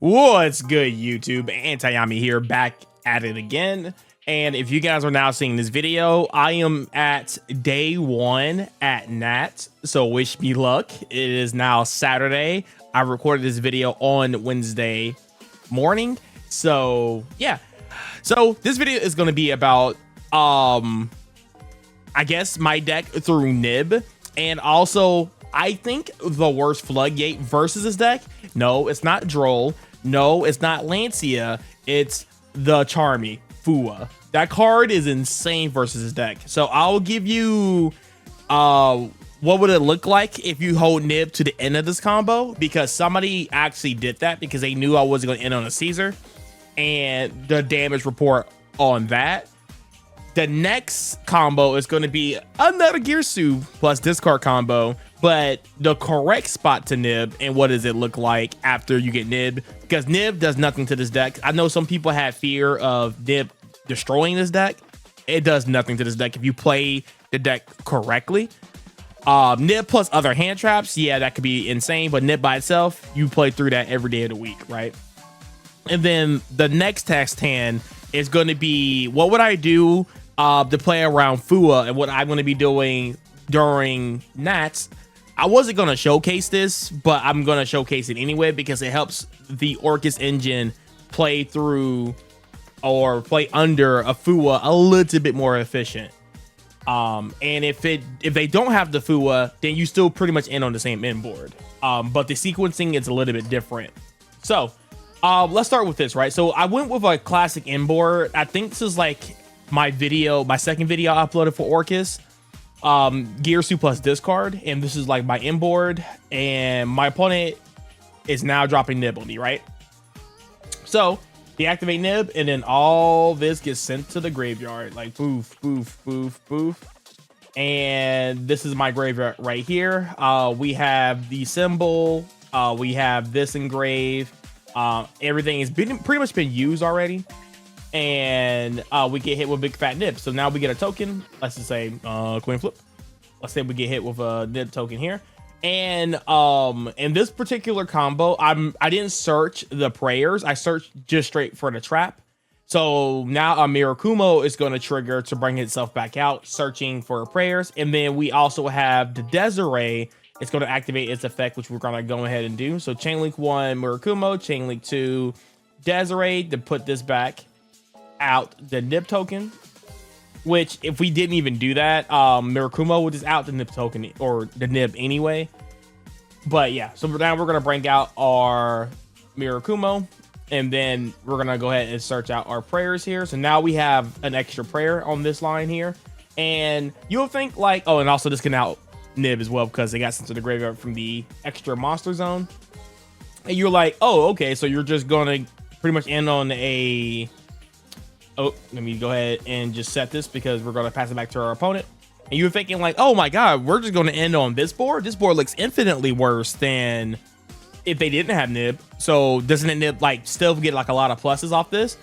What's good, YouTube? Antayami here, back at it again. And if you guys are now seeing this video, I am at day 1 at Nat, so wish me luck. It is now Saturday. I recorded this video on Wednesday morning, so yeah. So this video is going to be about I guess my deck through Nib, and also I think the worst floodgate versus this deck. No, it's not Droll. No, it's not Lancia. It's the Charmy Fuwa. That card is insane versus this deck. So I'll give you what would it look like if you hold Nib to the end of this combo, because somebody actually did that because they knew I wasn't going to end on a Caesar, and the damage report on that. The next combo is going to be another Girsu plus discard combo, but the correct spot to Nib and what does it look like after you get Nib, because Nib does nothing to this deck. I know some people have fear of Nib destroying this deck. It does nothing to this deck if you play the deck correctly. Nib plus other hand traps, yeah, that could be insane, but Nib by itself, you play through that every day of the week, right? And then the next test hand is going to be, what would I do to play around Fuwa, and what I'm going to be doing during Nats. I wasn't going to showcase this, but I'm going to showcase it anyway because it helps the Orcust engine play through or play under a Fuwa a little bit more efficient. And if they don't have the Fuwa, then you still pretty much end on the same end board. But the sequencing is a little bit different. So let's start with this, right? So I went with a classic end board. I think this is like my second video I uploaded for Orcust, Girsu plus discard, and this is like my inboard, and my opponent is now dropping Nib on me, right? So deactivate Nib, and then all this gets sent to the graveyard, like boof, boof, boof, boof. And this is my graveyard right here. We have the symbol, we have this engrave, everything has been pretty much been used already. And we get hit with big fat Nib. So now we get a token. Let's just say coin flip. Let's say we get hit with a Nib token here. And in this particular combo, I didn't search the prayers. I searched just straight for the trap. So now a Mirakumo is going to trigger to bring itself back out, searching for prayers. And then we also have the Desiree. It's going to activate its effect, which we're going to go ahead and do. So Chain Link 1 Mirakumo, Chain Link 2 Desiree to put this back out the Nib token, which if we didn't even do that, Mirakumo would just out the Nib token or the Nib anyway. But yeah, so now we're gonna bring out our Mirakumo, and then we're gonna go ahead and search out our prayers here. So now we have an extra prayer on this line here, and you'll think like, oh, and also this can out Nib as well because they got sent to the graveyard from the extra monster zone. And you're like, oh, okay, so you're just gonna pretty much end on a... Oh, let me go ahead and just set this because we're going to pass it back to our opponent. And you're thinking like, oh my God, we're just going to end on this board. This board looks infinitely worse than if they didn't have Nib. So doesn't it Nib like still get like a lot of pluses off this?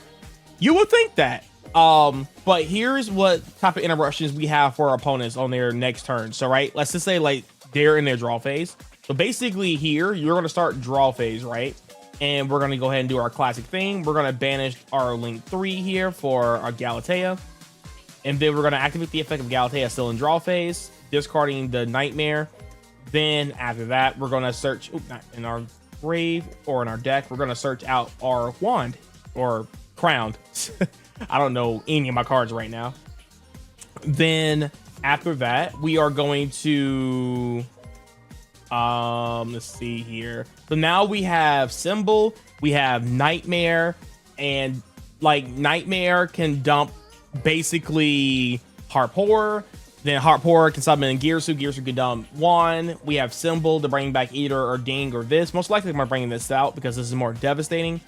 You would think that. But here's what type of interruptions we have for our opponents on their next turn. So right, let's just say like they're in their draw phase. So basically here, you're going to start draw phase, right? And we're going to go ahead and do our classic thing. We're going to banish our Link 3 here for our Galatea. And then we're going to activate the effect of Galatea still in draw phase, discarding the Nightmare. Then after that, we're going to search in our grave or in our deck. We're going to search out our wand or crowned. I don't know any of my cards right now. Then after that, we are going to... let's see here. So now we have symbol, we have Nightmare, and like Nightmare can dump basically Harp Horror. Then Harp Horror can summon in Girsu. Girsu can dump one. We have symbol to bring back either or Ding or this. Most likely I'm bringing this out because this is more devastating.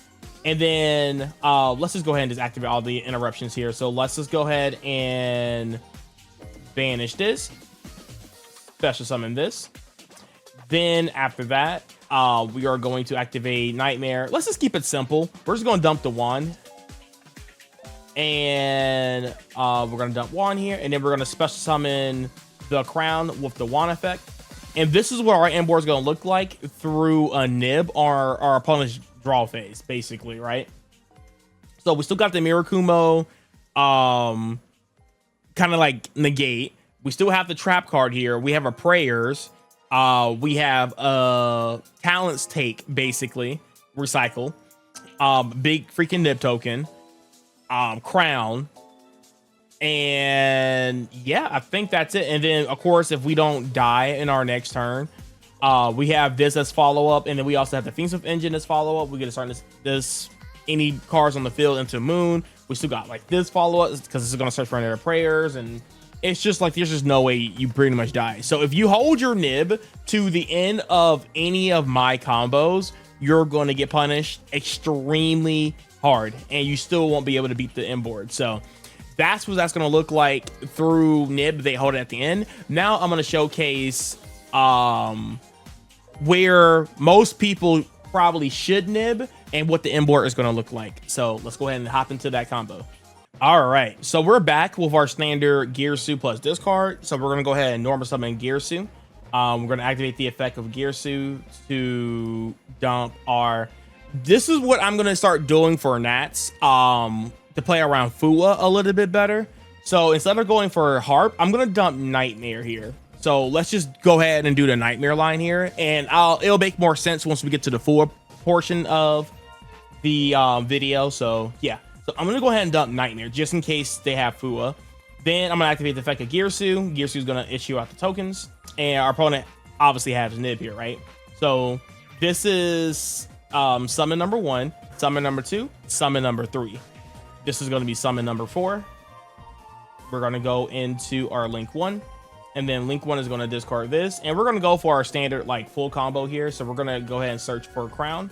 And then let's just go ahead and just activate all the interruptions here. So let's just go ahead and banish this. Special summon this. Then after that, we are going to activate Nightmare. Let's just keep it simple. We're just going to dump the wand. And we're going to dump wand here. And then we're going to special summon the crown with the wand effect. And this is what our end board is going to look like through a Nib, our opponent's draw phase, basically, right? So we still got the Mirakumo, kind of like negate. We still have the trap card here. We have our prayers. We have talents take, basically recycle. Big freaking nib token. Crown. And yeah, I think that's it. And then of course, if we don't die in our next turn, we have this as follow-up, and then we also have the fiendsmith engine as follow-up. We get to start this any cards on the field into moon. We still got like this follow-up because this is going to search for another prayers, and it's just like there's just no way you pretty much die. So if you hold your nib to the end of any of my combos, you're going to get punished extremely hard, and you still won't be able to beat the end board. So that's what that's going to look like through nib. They hold it at the end. Now I'm going to showcase where most people probably should nib and what the end board is going to look like. So let's go ahead and hop into that combo. All right, so we're back with our standard Girsu plus discard. So we're going to go ahead and normal summon Girsu. We're going to activate the effect of Girsu to dump our... This is what I'm going to start doing for Nats to play around Fuwa a little bit better. So instead of going for Harp, I'm going to dump Nightmare here. So let's just go ahead and do the Nightmare line here, and it'll make more sense once we get to the Fuwa portion of the video. So yeah, so I'm gonna go ahead and dump Nightmare just in case they have Fuwa. Then I'm gonna activate the effect of Girsu. Girsu is gonna issue out the tokens, and our opponent obviously has Nib here, right? So this is summon number 1, summon number 2, summon number 3. This is gonna be summon number 4. We're gonna go into our link 1. And then link 1 is going to discard this, and we're going to go for our standard like full combo here. So we're going to go ahead and search for Crown,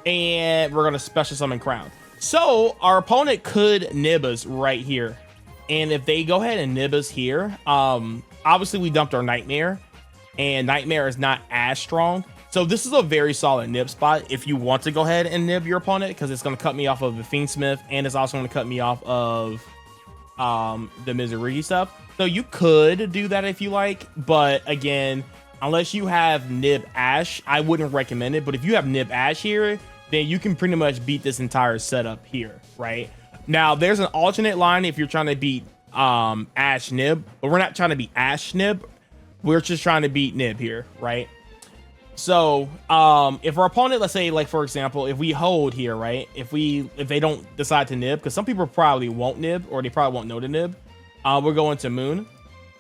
and we're going to special summon Crown. So our opponent could nib us right here, and if they go ahead and nib us here, obviously we dumped our Nightmare, and Nightmare is not as strong. So this is a very solid nib spot if you want to go ahead and nib your opponent, because it's going to cut me off of the fiendsmith, and it's also going to cut me off of the Mitsurugi stuff. So you could do that if you like, but again, unless you have Nib Ash, I wouldn't recommend it. But if you have Nib Ash here, then you can pretty much beat this entire setup here, right? Now, there's an alternate line if you're trying to beat Ash Nib, but we're not trying to beat Ash Nib. We're just trying to beat Nib here, right? So if our opponent, let's say, like, for example, if we hold here, right? If they don't decide to nib, because some people probably won't nib, or they probably won't know to nib, we're going to Moon.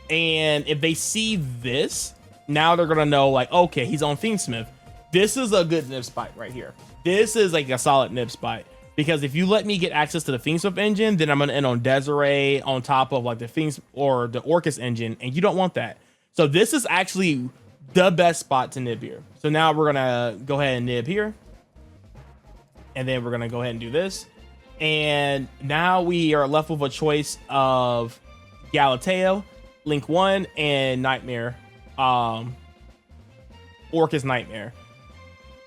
And if they see this, now they're going to know, like, okay, he's on Fiendsmith. This is a good nib spot right here. This is like a solid nib spot. Because if you let me get access to the Fiendsmith engine, then I'm going to end on Desiree on top of like the Fiends or the Orcust engine. And you don't want that. So this is actually the best spot to nib here. So now we're going to go ahead and nib here. And then we're going to go ahead and do this. And now we are left with a choice of Galateo, Link 1, and Nightmare. Orcust Nightmare.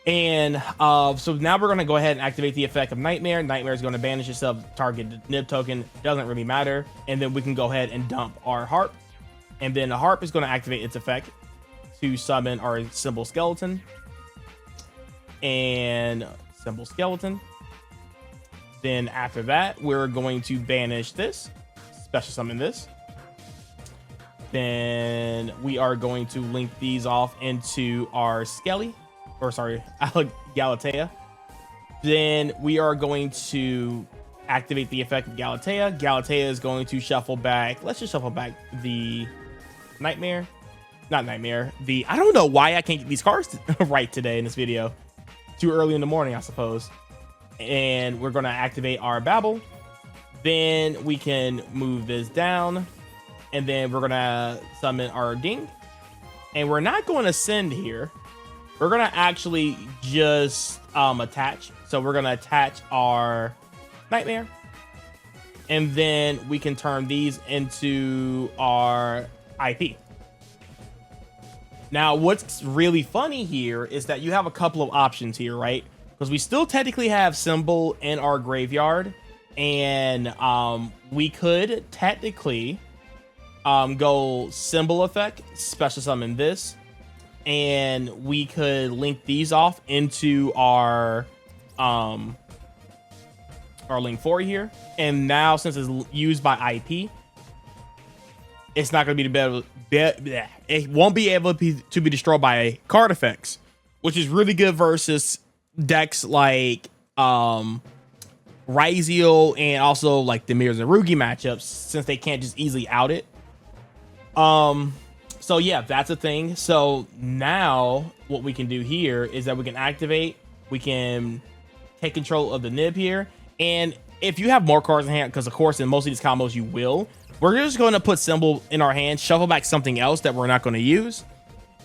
And so now we're going to go ahead and activate the effect of Nightmare. Nightmare is going to banish itself, target nib token. Doesn't really matter. And then we can go ahead and dump our Harp. And then the Harp is going to activate its effect to summon our Symbol Skeleton. And Symbol Skeleton. Then after that, we're going to banish this. Special summon this. Then we are going to link these off into our Skelly. Or sorry, Galatea. Then we are going to activate the effect of Galatea. Galatea is going to shuffle back. Let's just shuffle back the Nightmare. Not Nightmare. I don't know why I can't get these cards right today in this video. Too early in the morning, I suppose. And we're going to activate our Babel. Then we can move this down. And then we're going to summon our Ding. And we're not going to send here. We're going to actually just attach. So we're going to attach our Nightmare. And then we can turn these into our IP. Now, what's really funny here is that you have a couple of options here, right? Because we still technically have Symbol in our graveyard. And we could technically go Symbol effect, special summon this. and we could link these off into our link 4 here. And now since it's used by IP, it's not going to be it won't be able to be destroyed by card effects, which is really good versus decks like Ryziel and also like the Mitsurugi matchups, since they can't just easily out it. So yeah, that's a thing. So now what we can do here is that we can activate, we can take control of the nib here. And if you have more cards in hand, because of course in most of these combos you will, we're just going to put symbol in our hand, shuffle back something else that we're not going to use.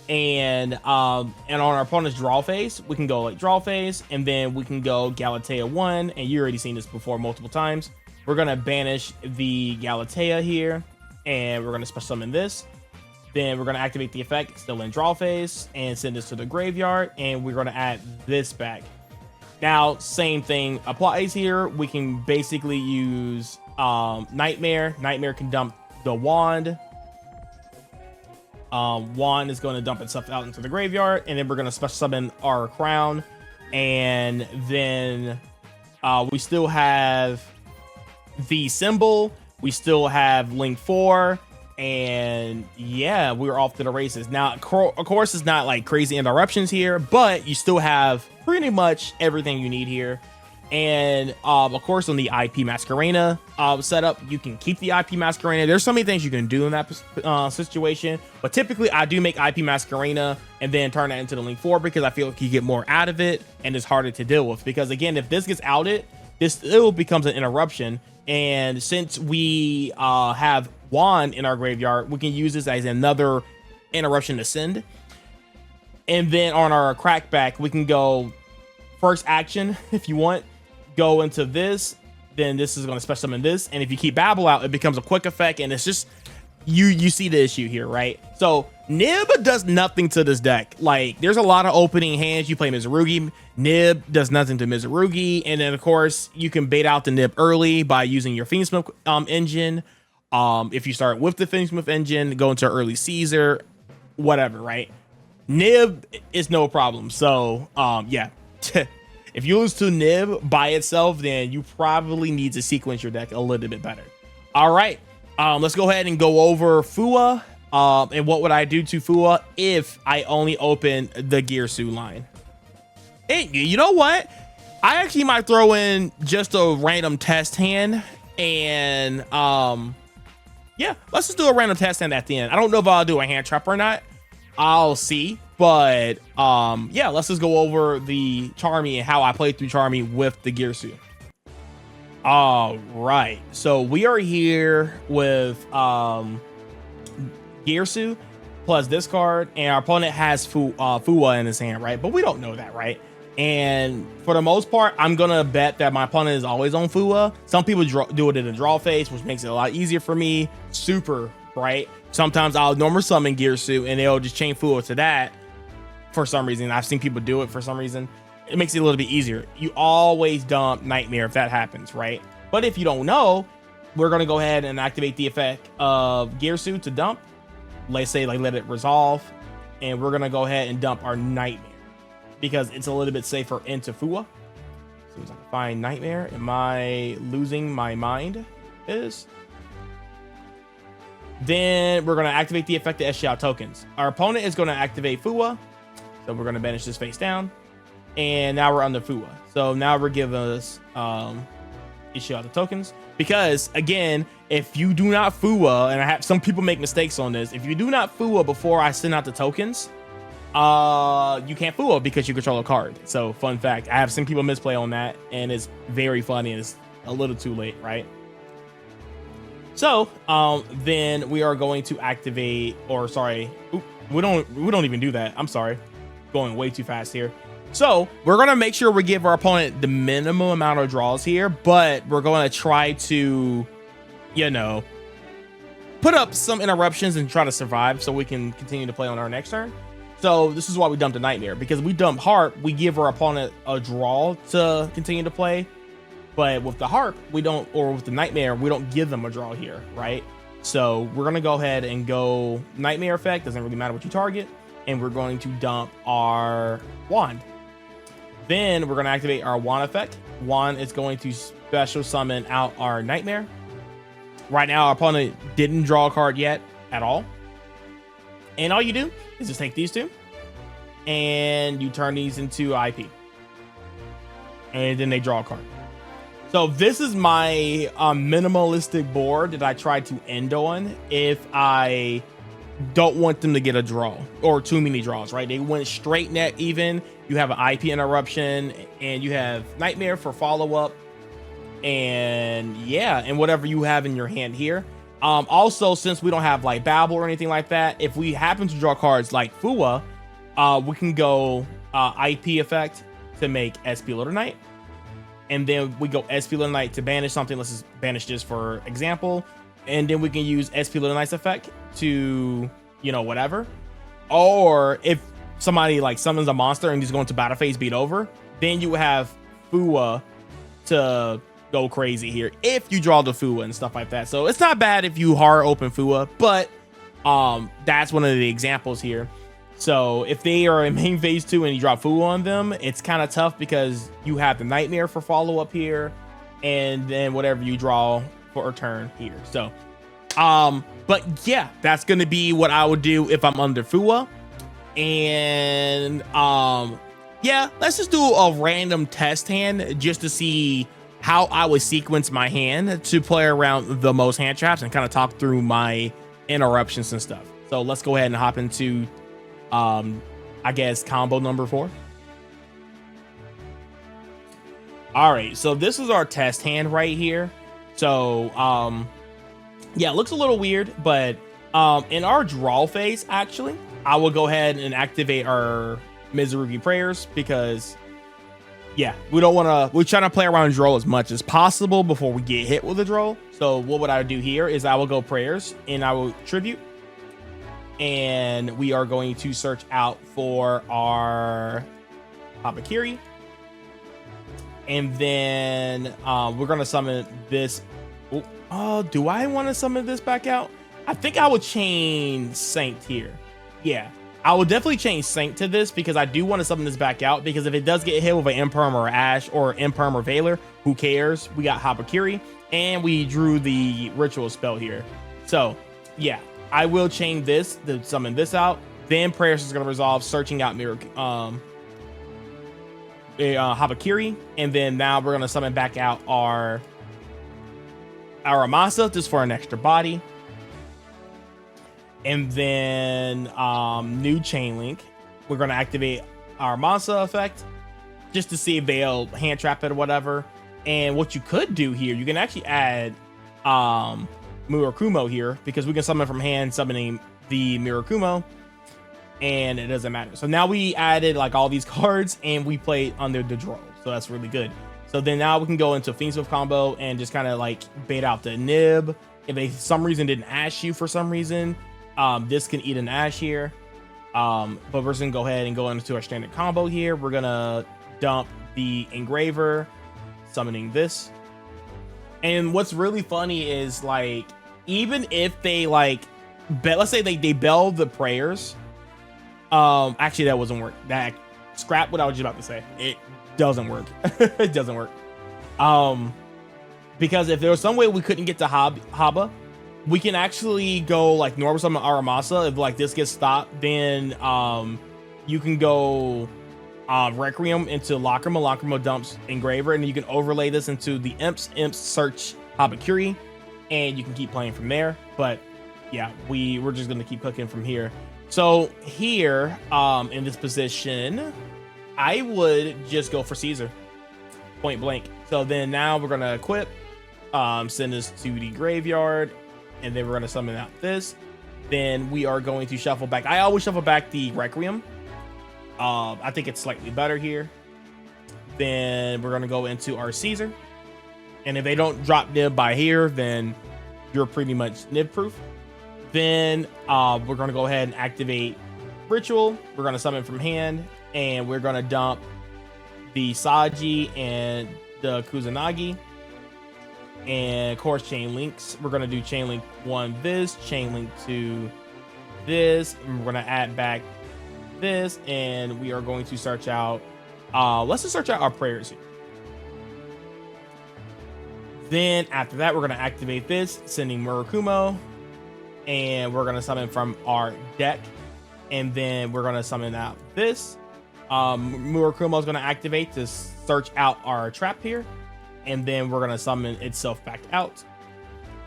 And on our opponent's draw phase, we can go like draw phase, and then we can go Galatea 1, and you already seen this before multiple times. We're going to banish the Galatea here, and we're going to special summon this. Then we're going to activate the effect, still in draw phase, and send this to the graveyard, and we're going to add this back. Now, same thing applies here. We can basically use Nightmare. Nightmare can dump the wand. Wand is going to dump itself out into the graveyard, and then we're going to special summon our crown. And then we still have the symbol. We still have link 4. And yeah, we're off to the races. Now, of course, it's not like crazy interruptions here, but you still have pretty much everything you need here. And of course, on the IP Masquerena setup, you can keep the IP Masquerena. There's so many things you can do in that situation, but typically I do make IP Masquerena and then turn that into the link 4 because I feel like you get more out of it and it's harder to deal with. Because again, if this gets outed, this still becomes an interruption. And since we have wand in our graveyard, we can use this as another interruption to send. And then on our crackback, we can go first action if you want, go into this, then this is going to special summon this, and if you keep Babble out, it becomes a quick effect, and it's just you see the issue here, right? So Nib does nothing to this deck. Like, there's a lot of opening hands. You play Mitsurugi, Nib does nothing to Mitsurugi, and then of course you can bait out the Nib early by using your fiendsmith engine. If you start with the fiendsmith engine, go into early Caesar, whatever, right? Nib is no problem. So yeah. If you lose to Nib by itself, then you probably need to sequence your deck a little bit better. All right, let's go ahead and go over Fuwa. And what would I do to Fuwa if I only open the Girsu line? Hey, you know what? I actually might throw in just a random test hand. And yeah, let's just do a random test hand at the end. I don't know if I'll do a hand trap or not. I'll see. But yeah, let's just go over the Charmy and how I played through Charmy with the Girsu. All right, so we are here with Girsu plus this card, and our opponent has Fuwa in his hand, right? But we don't know that, right? And for the most part, I'm gonna bet that my opponent is always on Fuwa. Some people do it in a draw phase, which makes it a lot easier for me. Super, right? Sometimes I'll normal summon Girsu and they'll just chain Fuwa to that. For some reason, I've seen people do it for some reason. It makes it a little bit easier. You always dump Nightmare if that happens, right? But if you don't know, we're going to go ahead and activate the effect of Girsu to dump. Let's say like let it resolve. And we're going to go ahead and dump our Nightmare because it's a little bit safer into Fuwa. As soon as I can find Nightmare, am I losing my mind? Then we're going to activate the effect of Xiao tokens. Our opponent is going to activate Fuwa. So we're going to banish this face down. And now we're on the Fuwa. So now we're giving us issue out the tokens. Because again, if you do not Fuwa, and I have some people make mistakes on this, if you do not Fuwa before I send out the tokens, you can't Fuwa because you control a card. So fun fact, I have some people misplay on that, and it's very funny and it's a little too late, right? So then we are going to activate, or sorry, we don't even do that. I'm sorry. Going way too fast here. So we're going to make sure we give our opponent the minimum amount of draws here, but we're going to try to, you know, put up some interruptions and try to survive so we can continue to play on our next turn. So this is why we dumped a Nightmare, because we dump Harp, we give our opponent a draw to continue to play. But with the Harp, we don't, or with the Nightmare, we don't give them a draw here, right? So we're going to go ahead and go Nightmare effect. Doesn't really matter what you target. and we're going to dump our wand. Then we're going to activate our wand effect. Wand is going to special summon out our nightmare. Right now, our opponent didn't draw a card yet at all. And all you do is just take these two and you turn these into IP. And then they draw a card. So this is my minimalistic board that I try to end on if I don't want them to get a draw or too many draws, right? They went straight net even. You have an IP interruption and you have nightmare for follow-up. And yeah, and whatever you have in your hand here. Also, since we don't have like Babel or anything like that, if we happen to draw cards like Fuwa, we can go IP effect to make SP Little Knight. And then we go SP Little Knight to banish something. Let's just banish this for example. And then we can use SP Little Knight's effect to, you know, whatever. Or if somebody like summons a monster and he's going to battle phase beat over, then you have Fuwa to go crazy here if you draw the Fuwa and stuff like that. So it's not bad if you hard open Fuwa, but that's one of the examples here. So if they are in main phase 2 and you drop Fuwa on them, it's kind of tough because you have the nightmare for follow-up here and then whatever you draw for a turn here. So but yeah, that's gonna be what I would do if I'm under Fuwa. And yeah, let's just do a random test hand just to see how I would sequence my hand to play around the most hand traps and kind of talk through my interruptions and stuff. So let's go ahead and hop into I guess combo number 4. All right, so this is our test hand right here. So yeah, it looks a little weird, but in our draw phase, actually, I will go ahead and activate our Mitsurugi prayers because yeah, we're trying to play around draw as much as possible before we get hit with a draw. So what would I do here is I will go prayers and I will tribute. And we are going to search out for our Habakiri. And then we're going to summon this. Oh, do I want to summon this back out? I think I would change Saint here. Yeah, I will definitely change Saint to this because I do want to summon this back out because if it does get hit with an Imperm or Ash or Imperm or Valor, who cares? We got Habakiri and we drew the ritual spell here. So yeah, I will chain this to summon this out. Then prayers is going to resolve searching out Habakiri. And then now we're going to summon back out our Amasa just for an extra body. And then new chain link. We're going to activate our Amasa effect just to see if they'll hand trap it or whatever. And what you could do here, you can actually add Murakumo here because we can summon from hand, summoning the Murakumo, and it doesn't matter. So now we added like all these cards and we played under the draw, so that's really good. So then now we can go into fiendsmith combo and just kind of like bait out the nib. If they some reason didn't ash you for some reason, this can eat an ash here. But we're just gonna go ahead and go into our standard combo here. We're gonna dump the engraver, summoning this. And what's really funny is like, even if they like, let's say they bell the prayers. Actually that wasn't work. That scrap what I was just about to say. It doesn't work. It doesn't work. Because if there was some way we couldn't get to Haba, we can actually go like normal summon Aramasa. If like this gets stopped, then you can go Requiem into Lacrima. Lacrima dumps Engraver, and you can overlay this into the Imps search Habakiri, and you can keep playing from there. But yeah, we're just gonna keep cooking from here. So here in this position, I would just go for Caesar, point blank. So then now we're gonna equip, send this to the graveyard, and then we're gonna summon out this. Then we are going to shuffle back. I always shuffle back the Requiem. I think it's slightly better here. Then we're gonna go into our Caesar, and if they don't drop nib by here, then you're pretty much nib proof. Then we're gonna go ahead and activate Ritual. We're gonna summon from hand, and we're gonna dump the Saji and the Kusanagi, and of course chain links. We're gonna do chain link 1 this, chain link 2 this, and we're gonna add back this, and we are going to search out, let's just search out our prayers here. Then after that, we're going to activate this, sending Murakumo, and we're going to summon from our deck, and then we're going to summon out this. Murakumo is going to activate to search out our trap here, and then we're going to summon itself back out.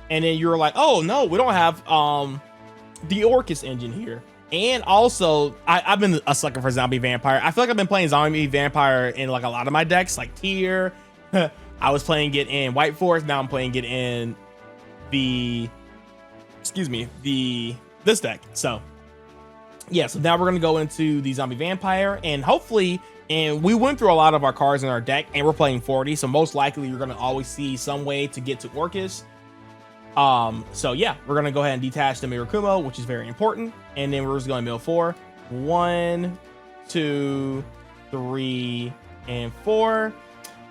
And then you're like, oh no, we don't have the Orcust engine here. And also, I've been a sucker for zombie vampire. I feel like I've been playing zombie vampire in like a lot of my decks, like tier. I was playing it in White Forest. Now I'm playing it in this deck. So yeah, so now we're gonna go into the zombie vampire, and hopefully, and we went through a lot of our cards in our deck, and we're playing 40, so most likely you're gonna always see some way to get to Orcust. So yeah, we're gonna go ahead and detach the Murakumo, which is very important, and then we're just going to mill 4. 1, 2, 3, and 4.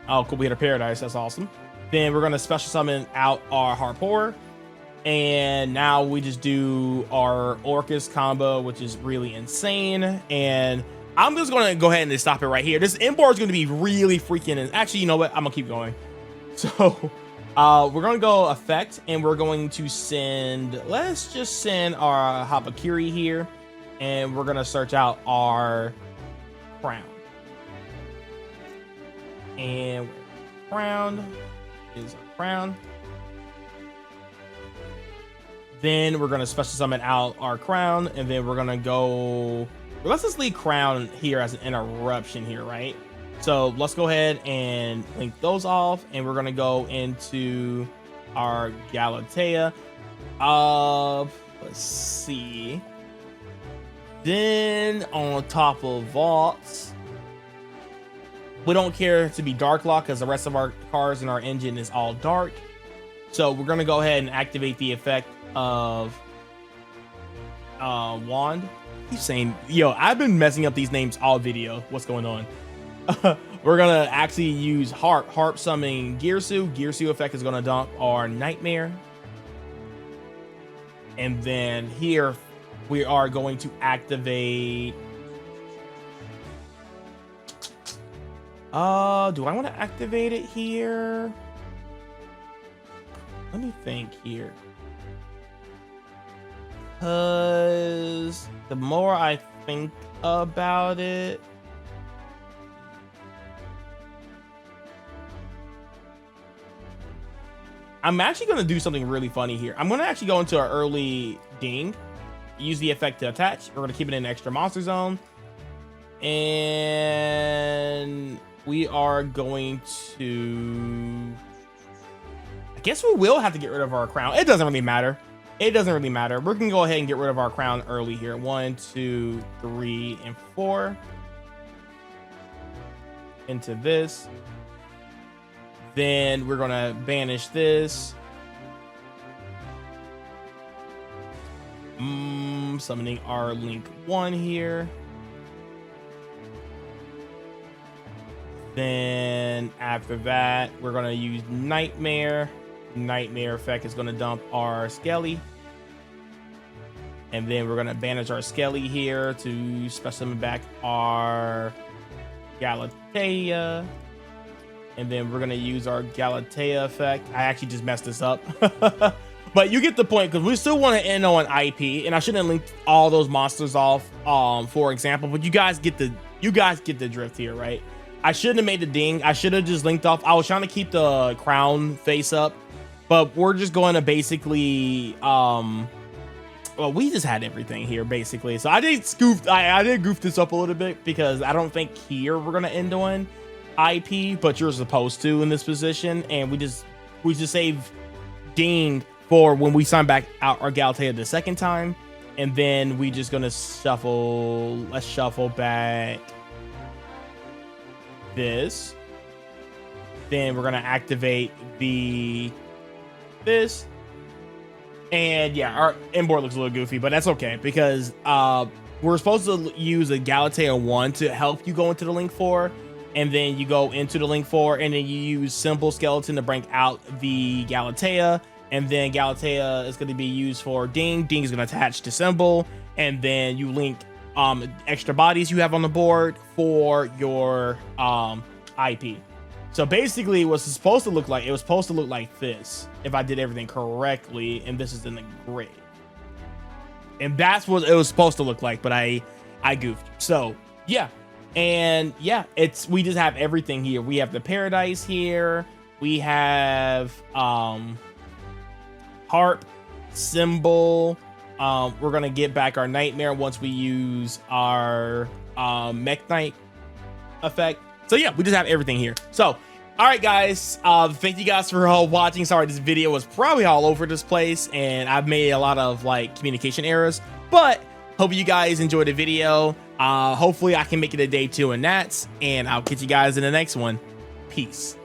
Oh, cool, we hit a paradise. That's awesome. Then we're gonna special summon out our Harpour, and now we just do our Orcust combo, which is really insane. And I'm just gonna go ahead and stop it right here. This inboard is gonna be really freaking. Actually, you know what? I'm gonna keep going. So we're gonna go effect, and we're going to send. Let's just send our Habakiri here, and we're gonna search out our crown. And crown is a crown. Then we're gonna special summon out our crown, and then we're gonna go. Let's just leave crown here as an interruption here, right? So let's go ahead and link those off, and we're gonna go into our Galatea. Let's see. Then on top of vaults, we don't care to be dark lock because the rest of our cards in our engine is all dark. So we're gonna go ahead and activate the effect of wand. I keep saying, yo, I've been messing up these names all video. What's going on? We're gonna actually use harp summoning Girsu. Girsu effect is gonna dump our nightmare. And then here we are going to activate. Do I want to activate it here? Let me think here. Cause the more I think about it, I'm actually going to do something really funny here. I'm going to actually go into our early ding, use the effect to attach. We're going to keep it in extra monster zone, and we are going to, I guess we will have to get rid of our crown. It doesn't really matter. It doesn't really matter. We're going to go ahead and get rid of our crown early here. 1, 2, 3, and 4. Into this. Then we're going to banish this. Summoning our Link 1 here. Then after that, we're going to use Nightmare. Nightmare effect is going to dump our Skelly. And then we're going to banish our Skelly here to special summon back our Galatea. And then we're going to use our Galatea effect. I actually just messed this up. But you get the point, because we still want to end on IP. And I shouldn't have linked all those monsters off, for example. But you guys get the drift here, right? I shouldn't have made the ding. I should have just linked off. I was trying to keep the crown face up. But we're just going to basically... well, we just had everything here, basically. So I did goof this up a little bit, because I don't think here we're going to end on IP, but you're supposed to in this position. And we just save ding for when we sign back out our Galatea the second time. And then we just gonna shuffle. Let's shuffle back this. Then we're gonna activate this. And yeah, our inboard looks a little goofy, but that's okay, because we're supposed to use a Galatea 1 to help you go into the Link 4. And then you go into the Link 4, and then you use Simple Skeleton to bring out the Galatea. And then Galatea is going to be used for Ding. Ding is going to attach to Symbol. And then you link extra bodies you have on the board for your IP. So basically what's supposed to look like, it was supposed to look like this if I did everything correctly, and this is in the grid. And that's what it was supposed to look like, but I goofed. So yeah. And yeah, we just have everything here. We have the paradise here. We have harp, symbol. We're gonna get back our nightmare once we use our mech knight effect. So yeah, we just have everything here. So all right, guys, thank you guys for watching. Sorry, this video was probably all over this place and I've made a lot of like communication errors, but hope you guys enjoyed the video. Hopefully I can make it a day 2 in Nats, and I'll catch you guys in the next one. Peace.